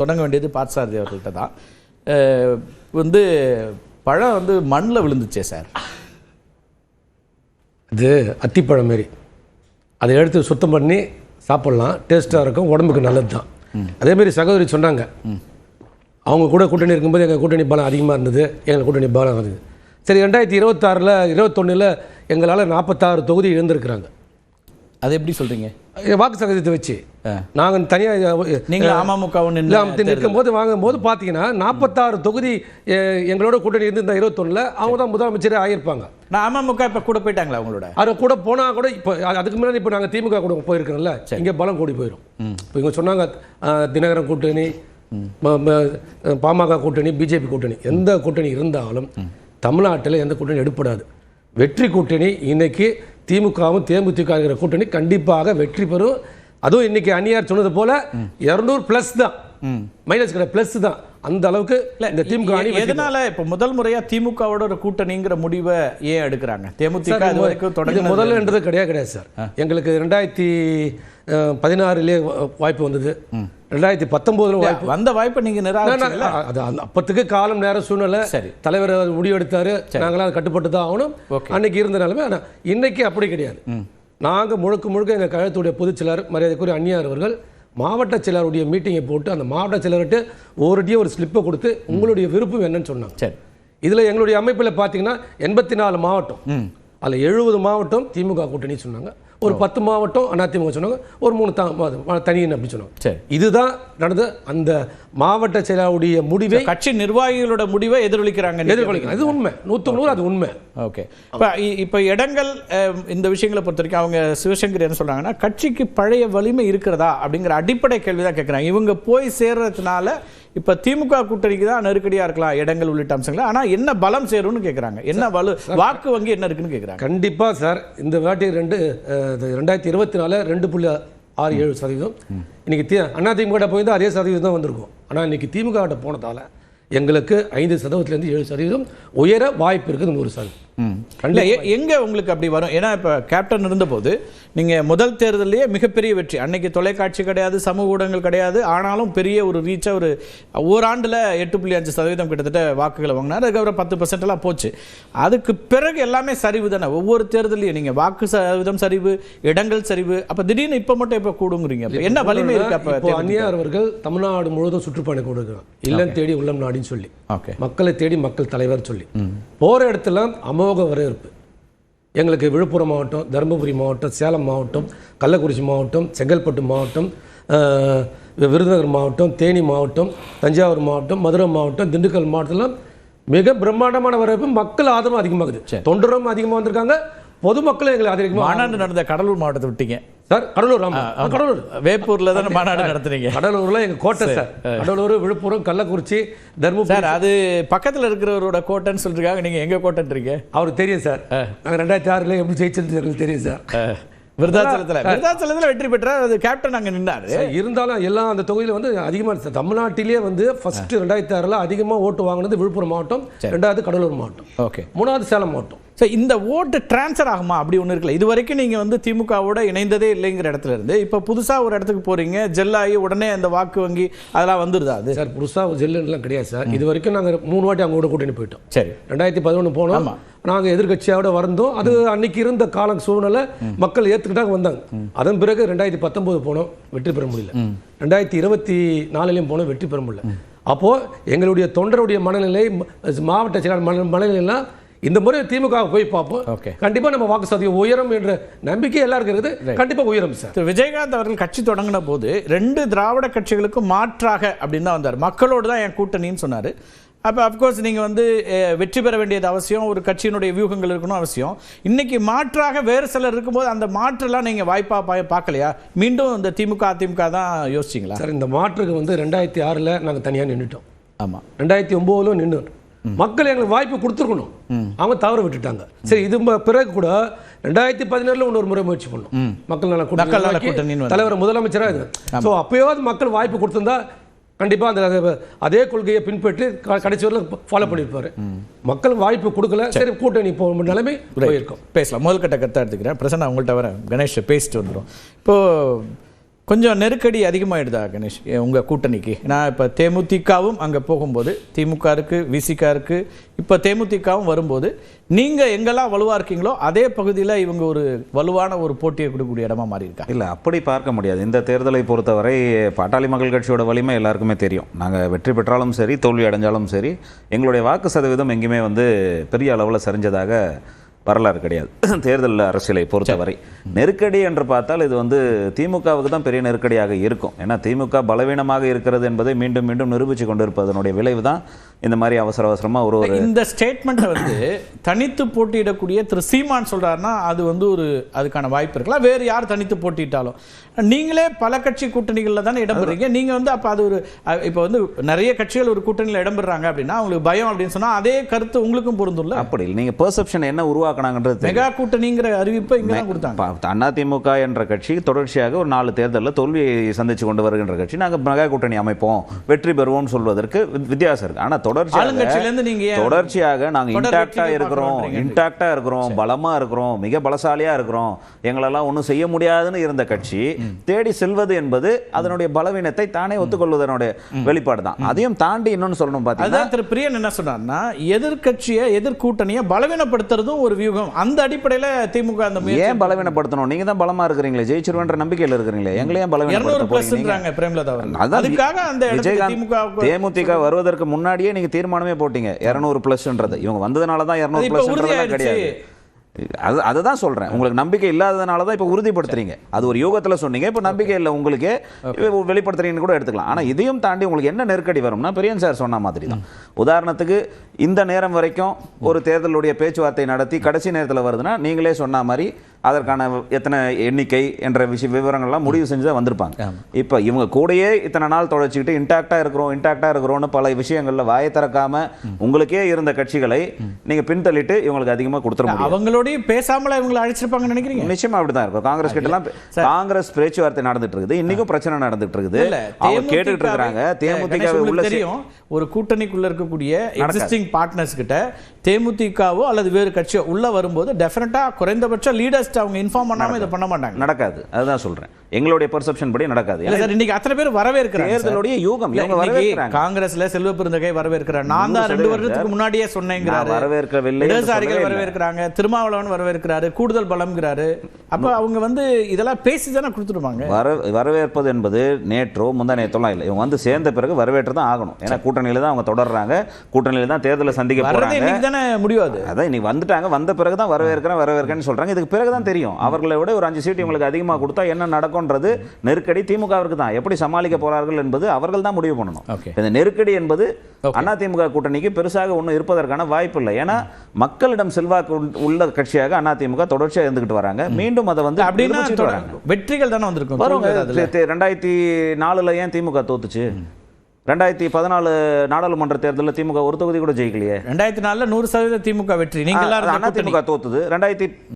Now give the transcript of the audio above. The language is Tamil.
தொடங்க வேண்டியது பார்த்தசாரதி அவர்கள்ட்ட தான். வந்து பழம் வந்து மண்ணில் விழுந்துச்சே சார். இது அத்திப்பழம் மாரி, அதை எடுத்து சுத்தம் பண்ணி சாப்பிட்லாம், டேஸ்ட்டாக இருக்கும், உடம்புக்கு நல்லது தான். அதேமாரி சகோதரி சொன்னாங்க, அவங்க கூட கூட்டணி இருக்கும்போது எங்கள் கூட்டணி பலம் அதிகமாக இருந்தது, எங்கள் கூட்டணி பலம் இருந்தது. சரி, 2026 21 எங்களால் 46 தொகுதி இழந்திருக்கிறாங்க. அது எப்படி சொல்கிறீங்க? வாக்கு சதவீதத்தை வச்சு நாங்கள் தனியாக நீங்கள் அமமுக நிற்கும்போது வாங்கும்போது பார்த்தீங்கன்னா 46 தொகுதி எங்களோட கூட்டணி இருந்து இந்த 21 அவங்க தான் முதலமைச்சரே ஆகியிருப்பாங்க. நான் அமமுக இப்போ கூட போயிட்டாங்களா அவங்களோட? அது கூட போனால் கூட இப்போ அதுக்கு முன்னாடி இப்போ நாங்கள் திமுக கூட போயிருக்கோம்ல, இங்கே பலம் கூடி போயிடும். இப்போ இவங்க சொன்னாங்க தினகரன் கூட்டணி, பாமக கூட்டணி, பிஜேபி கூட்டணி, எந்த கூட்டணி இருந்தாலும் தமிழ்நாட்டில் எந்த கூட்டணி எடுப்படாது. வெற்றி கூட்டணி இன்னைக்கு திமுகவும் தேமுதிக இருக்கிற கூட்டணி கண்டிப்பாக வெற்றி பெறும். அதுவும் இன்னைக்கு அந்நியார் சொன்னது போல 200+ தான், மைனஸ் கிடையாது, பிளஸ் தான். அந்த அளவுக்கு இந்த திமுக அணி. எதனால இப்போ முதல் முறையா திமுகவோட ஒரு கூட்டணிங்கிற முடிவை ஏன் எடுக்கிறாங்க? தேமுதிக இது வரைக்கும் தொடர்ந்து முதல்ன்றது கிடையாது சார். எங்களுக்கு 2016 வாய்ப்பு வந்தது, 2019 வாய்ப்பு வந்த வாய்ப்பை நீங்க அது அப்பத்துக்கு காலம் நேரம் சூழ்நிலை, தலைவர் முடிவெடுத்தாரு, நாங்களாம் அதை கட்டுப்பட்டு தான் ஆகணும். அன்னைக்கு இருந்த நிலைமை. ஆனால் இன்னைக்கு அப்படி கிடையாது. நாங்கள் முழுக்க எங்கள் கழகத்துடைய பொதுச் செயலர் மரியாதைக்குரிய அந்நியார் அவர்கள் மாவட்ட செயலருடைய மீட்டிங்கை போட்டு அந்த மாவட்ட செயலர்கிட்ட ஒரு ஸ்லிப்பை கொடுத்து உங்களுடைய விருப்பம் என்னன்னு சொன்னாங்க. சரி, இதில் எங்களுடைய அமைப்பில் பார்த்தீங்கன்னா 84 மாவட்டம், அதில் 70 மாவட்டம் திமுக கூட்டணி சொன்னாங்க, ஒரு 10 மாவட்டம் அதிமுக சொன்னாங்க, ஒரு 3 தனியின் அப்படி சொன்னாங்க. இதுதான் நடந்து. அந்த மாவட்ட செயலாளருடைய முடிவை, கட்சி நிர்வாகிகளோட முடிவை எதிரொலிக்கிறாங்க. அது உண்மை, 100% அது உண்மை. ஓகே, இப்போ இடங்கள் இந்த விஷயங்களை பொறுத்த வரைக்கும் அவங்க சிவசங்கர் என்ன சொல்றாங்கன்னா, கட்சிக்கு பழைய வலிமை இருக்கிறதா அப்படிங்கிற அடிப்படை கேள்வி தான் கேட்குறாங்க. இவங்க போய் சேர்றதுனால இப்போ திமுக கூட்டணிக்கு தான் நெருக்கடியாக இருக்கலாம் இடங்கள் உள்ளிட்ட அம்சங்கள், ஆனால் என்ன பலம் சேரும்னு கேட்குறாங்க, என்ன வாக்கு வங்கி என்ன இருக்குன்னு கேட்குறாங்க. கண்டிப்பாக சார், இந்த வாட்டி 2024 2.67%. இன்னைக்கு அதிமுக போயிருந்தால் அதே சதவீதம் தான் வந்திருக்கும். ஆனால் இன்னைக்கு திமுக போனதால எங்களுக்கு 5%லேருந்து 7% உயர வாய்ப்பு இருக்குது. 100%. இல்லை, எங்கே உங்களுக்கு அப்படி வரும்? ஏன்னா இப்போ கேப்டன் இருந்தபோது நீங்கள் முதல் தேர்தலையே மிகப்பெரிய வெற்றி, அன்னைக்கு தொலைக்காட்சி கிடையாது, சமூக ஊடகங்கள் கிடையாது, ஆனாலும் பெரிய ஒரு ரீச்சாக ஒரு ஓராண்டில் 8.5% கிட்டத்தட்ட வாக்குகளை வாங்கினார். அதுக்கப்புறம் 10% எல்லாம் போச்சு. அதுக்கு பிறகு எல்லாமே சரிவு தானே. ஒவ்வொரு தேர்தலையும் நீங்கள் வாக்கு சதவீதம் சரிவு, இடங்கள் சரிவு. அப்போ திடீர்னு இப்போ மட்டும் இப்போ கூடுங்கிறீங்க, என்ன வலிமை இருக்கு? அப்போ அந்நியார் அவர்கள் தமிழ்நாடு முழுவதும் சுற்றுப்பயணம் கொடுக்குறாங்க, இல்லம் தேடி உள்ளம் நாடின்னு சொல்லி, மக்களை தேடி மக்கள் தலைவர் சொல்லி போகிற இடத்துல அமோக வரவேற்பு. எங்களுக்கு விழுப்புரம் மாவட்டம், தருமபுரி மாவட்டம், சேலம் மாவட்டம், கள்ளக்குறிச்சி மாவட்டம், செங்கல்பட்டு மாவட்டம், விருதுநகர் மாவட்டம், தேனி மாவட்டம், தஞ்சாவூர் மாவட்டம், மதுரை மாவட்டம், திண்டுக்கல் மாவட்டத்தில் மிக பிரம்மாண்டமான வரவேற்பு. மக்கள் ஆதரவு அதிகமாகுது, தொண்டரும் அதிகமாக வந்திருக்காங்க, பொதுமக்களும் எங்களை அதிகமாக. மாநாடு நடந்த கடலூர் மாவட்டத்தை விட்டீங்க சார்? கடலூர், கடலூர், வேப்பூர்ல தான் மாநாடு நடத்துறீங்க. கடலூர்ல எங்க கோட்டை சார். கடலூர், விழுப்புரம், கள்ளக்குறிச்சி, தர்மபுரி சார். அது பக்கத்தில் இருக்கிறவரோட கோட்டைன்னு சொல்லிருக்காங்க, நீங்க எங்க கோட்டைன்றீங்க? அவருக்கு தெரியும் சார். நாங்கள் 2006 எப்படி ஜெயிச்சது தெரியும் சார். விருதாச்சலத்தில் வெற்றி பெற்றார், அது கேப்டன் அங்கே நின்றாரு. இருந்தாலும் எல்லாம் அந்த தொகுதியில் அதிகமாக தமிழ்நாட்டிலேயே ஃபர்ஸ்ட் 2006 அதிகமாக ஓட்டு வாங்கினது விழுப்புரம் மாவட்டம், 2வது கடலூர் மாவட்டம், ஓகே, 3வது சேலம் மாவட்டம். இந்த ஓட்டு டிரான்ஸ்ஃபர் ஆகுமா? அப்படி ஒன்று இருக்குல்ல, இது வரைக்கும் நீங்கள் திமுகவோட இணைந்ததே இல்லைங்கிற இடத்துல இருந்து இப்போ புதுசாக ஒரு இடத்துக்கு போகிறீங்க, ஜெல்லாகி உடனே அந்த வாக்கு வங்கி அதெல்லாம் வந்துடுதா? அது சார் புதுசாக ஜெல்லாம் கிடையாது சார். இது வரைக்கும் நாங்கள் 3 வாட்டி அவங்க கூட கூட்டணி போயிட்டோம். சரி, 2011 போனோம், நாங்கள் எதிர்கட்சியோட வந்தோம். அது அன்னைக்கு இருந்த கால சூழ்நிலை மக்கள் ஏற்றுக்கிட்டாங்க, வந்தாங்க. அதன் பிறகு 2019 போனோம், வெற்றி பெற முடியல. 2024 போனோம், வெற்றி பெற முடியல. அப்போது எங்களுடைய தொண்டருடைய மனநிலை, மாவட்ட செயலாளர் மனநிலையெல்லாம் இந்த முறை திமுக போய் பார்ப்போம், கண்டிப்பா நம்ம வாக்கு சதவீதம் உயரும் என்ற நம்பிக்கை எல்லாருக்கும் இருக்குது. கண்டிப்பா உயரும் சார். விஜயகாந்த் அவர்கள் கட்சி தொடங்கின போது 2 திராவிட கட்சிகளுக்கும் மாற்றாக அப்படின்னு தான் வந்தார். மக்களோடு தான் என் கூட்டணின்னு சொன்னார். அப்போ அப்கோர்ஸ் நீங்கள் வெற்றி பெற வேண்டியது அவசியம், ஒரு கட்சியினுடைய வியூகங்கள் இருக்கணும் அவசியம். இன்னைக்கு மாற்றாக வேறு சிலர் இருக்கும்போது அந்த மாற்றெல்லாம் நீங்கள் வாய்ப்பாக பார்க்கலையா? மீண்டும் இந்த திமுக அதிமுக தான் யோசிச்சிங்களா சார்? இந்த மாற்றுக்கு 2006 நாங்கள் தனியாக நின்றுட்டோம். ஆமாம், 2009 நின்று மக்கள் எங்களுக்கு வாய்ப்பு கொடுத்துருக்கணும், அவங்க தவற விட்டுட்டாங்க. சரி, இது பிறகு கூட 2017 இன்னொரு முறை முயற்சி பண்ணோம், மக்கள் நல கூட்டணி தலைவர் முதலமைச்சராக இது. ஸோ அப்பயாவது மக்கள் வாய்ப்பு கொடுத்திருந்தா கண்டிப்பா அந்த அதே கொள்கையை பின்பற்றி கடைசி வரல ஃபாலோ பண்ணியிருப்பாரு. மக்கள் வாய்ப்பு கொடுக்கல, சரி கூட்டணி இப்போ நிலைமை போயிருக்கோம். பேசலாம். முதல் கட்ட கருத்தை எடுத்துக்கிறேன். பிரசன்னா, உங்கள்கிட்ட வர கணேஷ் பேசிட்டு வந்துடும். இப்போ கொஞ்சம் நெருக்கடி அதிகமாகிடுதா கணேஷ் உங்கள் கூட்டணிக்கு? ஏன்னா இப்போ தேமுதிகவும் அங்கே போகும்போது திமுக இருக்குது, விசிக இருக்குது, இப்போ தேமுதிகவும் வரும்போது நீங்கள் எங்கெல்லாம் வலுவாக இருக்கீங்களோ அதே பகுதியில் இவங்க ஒரு வலுவான ஒரு போட்டியை கொடுக்கக்கூடிய இடமா மாறி இருக்கா? இல்லை, அப்படி பார்க்க முடியாது. இந்த தேர்தலை பொறுத்தவரை பாட்டாளி மக்கள் கட்சியோட வலிமை எல்லாருக்குமே தெரியும். நாங்கள் வெற்றி பெற்றாலும் சரி, தோல்வி அடைஞ்சாலும் சரி, எங்களுடைய வாக்கு சதவீதம் எங்கேயுமே வந்து பெரிய அளவில் சரிஞ்சதாக வரலாறு கிடையாது. தேர்தல் அரசியலை பொறுத்தவரை நெருக்கடி என்று பார்த்தால் இது வந்து திமுகவுக்கு தான் பெரிய நெருக்கடியாக இருக்கும். ஏன்னா திமுக பலவீனமாக இருக்கிறது என்பதை மீண்டும் மீண்டும் நிரூபித்து கொண்டிருப்பதனுடைய விளைவு தான் இந்த மாதிரி அவசரமாக ஒரு இந்த ஸ்டேட்மெண்ட்டை வந்து தனித்து போட்டியிடக்கூடிய திரு சீமான் சொல்றாருன்னா அது வந்து ஒரு அதுக்கான வாய்ப்பு இருக்கலாம். வேறு யார் தனித்து போட்டியிட்டாலும் நீங்களே பல கட்சி கூட்டணிகளில் தானே இடம்பெறீங்க. நீங்கள் வந்து அப்போ அது ஒரு இப்போ வந்து நிறைய கட்சிகள் ஒரு கூட்டணியில் இடம்பெறாங்க அப்படின்னா அவங்களுக்கு பயம் அப்படின்னு சொன்னால் அதே கருத்து உங்களுக்கும் பொருந்தும். அப்படி இல்லை, நீங்கள் பெர்செப்ஷன் என்ன உருவாக்குனாங்கன்றது. மெகா கூட்டணிங்கிற அறிவிப்பை இங்கே தான் கொடுத்தாங்க. அதிமுக என்ற கட்சி தொடர்ச்சியாக ஒரு 4 தேர்தலில் தோல்வியை சந்திச்சு கொண்டு வருகின்ற கட்சி. நாங்கள் மெகா கூட்டணி அமைப்போம், வெற்றி பெறுவோம்னு சொல்வதற்கு வித்தியாசம் இருக்கு. ஆனால் தொடர்ச்சியாக நாங்கள் இன்டாக்டா இருக்கிறோம், பலமா இருக்கிறோம், மிக பலசாலியா இருக்கிறோம், எங்களெல்லாம் ஒன்றும் செய்ய முடியாதுன்னு இருந்த கட்சி தேடி செல்வது என்பது அதனுடைய பலவீனத்தை தானே ஒத்துக்கொள்வதனுடைய வெளிப்பாடு தான். அதையும் தாண்டி இன்னொன்னு சொல்லணும் பார்த்தீங்கன்னா, திரு பிரியன் என்ன சொன்னார்னா எதிர்கட்சியை எதிர்கூட்டணியை பலவீனப்படுத்துறதும் ஒரு வியூகம். அந்த அடிப்படையில் திமுக அந்த ஏன் பலவீனப்படுத்தணும்? நீங்க தான் பலமா இருக்கிறீங்களே, ஜெயிச்சிருவேன்ற நம்பிக்கையில் இருக்கிறீங்களே, எங்களையும் பலவீனப்படுத்துறாங்க. தேமுதிக வருவதற்கு முன்னாடியே நீங்க தீர்மானமே போட்டீங்க 200+ன்றது. இவங்க வந்ததுனால தான் 200+ன்றது கிடையாது. அதுதான் சொல்றேன். உங்களுக்கு நம்பிக்கை இல்லாததுனால தான் இப்போ உறுதிப்படுத்துறீங்க. அது ஒரு யோகத்தில் சொன்னீங்க, இப்போ நம்பிக்கை இல்லை உங்களுக்கு வெளிப்படுத்துறீங்கன்னு கூட எடுத்துக்கலாம். ஆனால் இதையும் தாண்டி உங்களுக்கு என்ன நெருக்கடி வரும்னா, பெரியன் சார் சொன்ன மாதிரி தான். உதாரணத்துக்கு இந்த நேரம் வரைக்கும் ஒரு தேர்தலுடைய பேச்சுவார்த்தை நடத்தி கடைசி நேரத்தில் வருதுன்னா நீங்களே சொன்ன மாதிரி அதற்கான எத்தனை எண்ணிக்கை என்ற விவரங்கள்லாம் முடிவு செஞ்சு தான் வந்திருப்பாங்க. இப்போ இவங்க கூடயே இத்தனை நாள் தொடச்சிக்கிட்டு இன்டாக்டாக இருக்கிறோம்னு பல விஷயங்களில் வாயை திறக்காம உங்களுக்கே இருந்த கட்சிகளை நீங்கள் பின்தள்ளிட்டு இவங்களுக்கு அதிகமாக கொடுத்துட முடியும். அவங்களோடய பேசாமல இவங்களை அழைச்சிருப்பாங்கன்னு நினைக்கிறீங்க? நிச்சயமா அப்படிதான் இருக்கும். காங்கிரஸ் கிட்டலாம் காங்கிரஸ் பேச்சுவார்த்தை நடந்துட்டு இருக்குது, இன்னைக்கும் பிரச்சனை நடந்துட்டு இருக்குது. அவங்க கேட்டுட்டு இருக்காங்க. தேமுதிக உள்ள தெரியும், ஒரு கூட்டணிக்குள்ள இருக்கக்கூடிய எக்ஸிஸ்டிங் பார்ட்னர்ஸ் கிட்ட தேமுதிகவோ அல்லது வேறு கட்சியோ உள்ள வரும்போது டெஃபினட்டா குறைந்தபட்ச லீடர்ஸ் அவங்க இன்ஃபார்ம் பண்ணாம இத பண்ண மாட்டாங்க. நடக்காது. அதுதான் சொல்றேன். எங்களுடைய பெர்செப்ஷன் படி நடக்காது. இல்ல சார், இன்னைக்கு அத்தனை பேர் வரவேற்கிறாங்க. தேர்தலுடைய யூகம் இவங்க வரவேற்கிறாங்க. காங்கிரஸ்ல செல்வ பெருந்தகை வரவேற்கிறார். நான் தான் 2 வருடத்துக்கு முன்னாடியே சொன்னேங்கறாரு. வரவேற்கவில்லை. இடதுசாரிகள் வரவேற்கிறாங்க, திருமாவளவன் வரவேற்கிறாரு, கூடுதல் பலம்ங்கறாரு. அப்ப அவங்க வந்து இதெல்லாம் பேசி தான கொடுத்துடுவாங்க. வரவேற்பது என்பது நேற்றோ முந்தானேத்தோலாம் இல்லை. இவங்க வந்து சேர்ந்த பிறகு வரவேற்று தான் ஆகணும். ஏன்னா கூட்டணியில தான் அவங்க தொடர்றாங்க, கூட்டணியில தான் தேர்தலை சந்திக்க போறாங்க. இன்னைக்கு தானே முடியாது. அதான் இன்னைக்கு வந்துட்டாங்க, வந்த பிறகு தான் வரவேற்கிறேன்னு சொல்றாங்க. இதுக்கு பிறகு தான் தெரியும் அவர்களை விட ஒரு 5 சீட் இவங்களுக்கு அதிகமாக கொடுத்தா என்ன நடக்கும்ன்றது. நெருக்கடி திமுகவிற்கு தான். எப்படி சமாளிக்க போறார்கள் என்பது அவர்கள் தான் முடிவு பண்ணணும். இந்த நெருக்கடி என்பது அதிமுக கூட்டணிக்கு பெருசாக ஒன்றும் இருப்பதற்கான வாய்ப்பு இல்லை. ஏன்னா மக்களிடம் செல்வாக்கு உள்ள கட்சியாக அதிமுக தொடர்ச்சியாக இருந்துகிட்டு வராங்க. மீண்டும் அதை வந்து வெற்றிகள் தானே வந்திருக்கும். 2004 ஏன் திமுக தோத்துச்சு? 2014 நாடாளுமன்ற தேர்தலில் திமுக ஒரு தொகுதி கூட ஜெயிக்கலையே. 2004 100% திமுக வெற்றி. நீங்க அதிமுக தோத்துது.